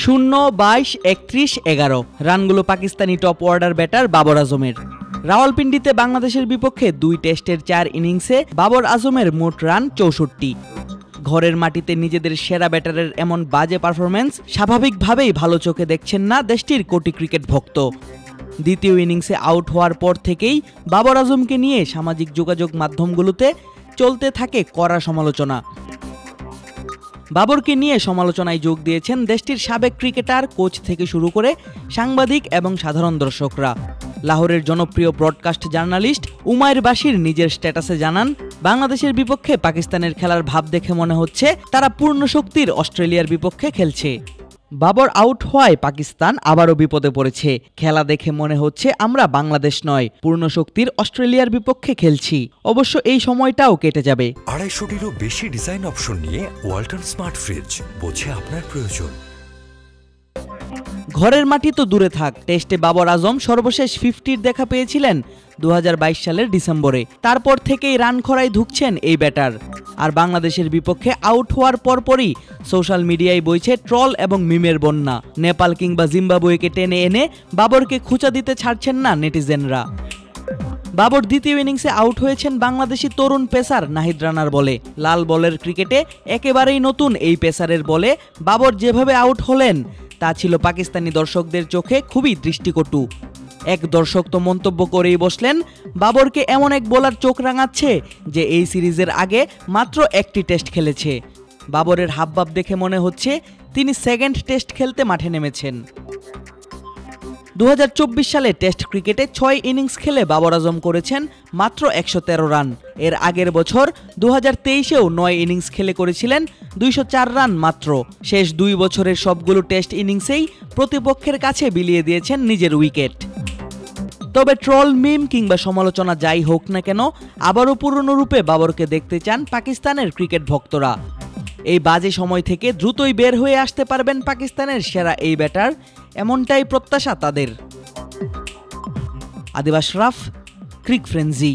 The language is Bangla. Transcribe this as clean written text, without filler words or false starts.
0-22-31-11 রানগুলো Pakistani top order batter Babar আজমের। রাওয়ালপিন্ডিতে বাংলাদেশের বিপক্ষে 2 টেস্টের 4 ইনিংসে বাবর আজমের মোট রান 64। ঘরের মাটিতে নিজেদের সেরা ব্যাটারের এমন বাজে পারফরম্যান্স স্বাভাবিকভাবেই ভালো চোখে দেখছেন না দেশটির কোটি ক্রিকেট ভক্ত। দ্বিতীয় ইনিংসে আউট হওয়ার পর থেকেই বাবর আজমকে নিয়ে সামাজিক যোগাযোগ মাধ্যমগুলোতে চলতে থাকে কড়া সমালোচনা। বাবরকে নিয়ে সমালোচনায় যোগ দিয়েছেন দেশটির সাবেক ক্রিকেটার, কোচ থেকে শুরু করে সাংবাদিক এবং সাধারণ দর্শকরা। লাহোরের জনপ্রিয় ব্রডকাস্ট জার্নালিস্ট উমায়ের বাশির নিজের স্ট্যাটাসে জানান, বাংলাদেশের বিপক্ষে পাকিস্তানের খেলার ভাব দেখে মনে হচ্ছে তারা পূর্ণ শক্তির অস্ট্রেলিয়ার বিপক্ষে খেলছে। বাবর আউট হওয়ায় পাকিস্তান আবারও বিপদে পড়েছে। খেলা দেখে মনে হচ্ছে আমরা বাংলাদেশ নয়, পূর্ণ শক্তির অস্ট্রেলিয়ার বিপক্ষে খেলছি। অবশ্য এই সময়টাও কেটে যাবে। 250-টিরও বেশি ডিজাইন অপশন নিয়ে ওয়ালটন স্মার্ট ফ্রিজ, বোঝে আপনার প্রয়োজন। ঘরের মাটি তো দূরে থাক, টেস্টে বাবর আজম সর্বশেষ 50-র দেখা পেয়েছিলেন 2022 সালের ডিসেম্বরে। তারপর থেকেই রান খরায় ধুঁকছেন এই ব্যাটার। আর বাংলাদেশের বিপক্ষে আউট হওয়ার পরপরই সোশ্যাল মিডিয়ায় বইছে ট্রল এবং মিমের বন্যা। নেপাল কিংবা জিম্বাবুয়েকে টেনে এনে বাবরকে খুঁচা দিতে ছাড়ছেন না নেটিজেনরা। বাবর দ্বিতীয় ইনিংসে আউট হয়েছেন বাংলাদেশি তরুণ পেসার নাহিদ রানার বলে। লাল বলের ক্রিকেটে একেবারেই নতুন এই পেসারের বলে বাবর যেভাবে আউট হলেন তা ছিল পাকিস্তানি দর্শকদের চোখে খুবই দৃষ্টিকটু। এক দর্শক তো মন্তব্য করেই বসলেন, বাবরকে এমন এক বোলার চোখ রাঙাচ্ছে যে এই সিরিজের আগে মাত্র 1টি টেস্ট খেলেছে। বাবরের হাবভাব দেখে মনে হচ্ছে তিনি সেকেন্ড টেস্ট খেলতে মাঠে নেমেছেন। 2024 সালে টেস্ট ক্রিকেটে 6 ইনিংস খেলে বাবর আজম করেছেন মাত্র 113 রান। এর আগের বছর 2023-এও 9 ইনিংস খেলে করেছিলেন 204 রান মাত্র। শেষ 2 বছরের সবগুলো টেস্ট ইনিংসেই প্রতিপক্ষের কাছে বিলিয়ে দিয়েছেন নিজের উইকেট। তবে ট্রল, মিম কিংবা সমালোচনা যাই হোক না কেন, আবারও পুরনো রূপে বাবরকে দেখতে চান পাকিস্তানের ক্রিকেট ভক্তরা। এই বাজে সময় থেকে দ্রুতই বের হয়ে আসতে পারবেন পাকিস্তানের সেরা এই ব্যাটার, এমনটাই প্রত্যাশা তাদের। আদিব আশরাফ, ক্রিক ফ্রেন্জি।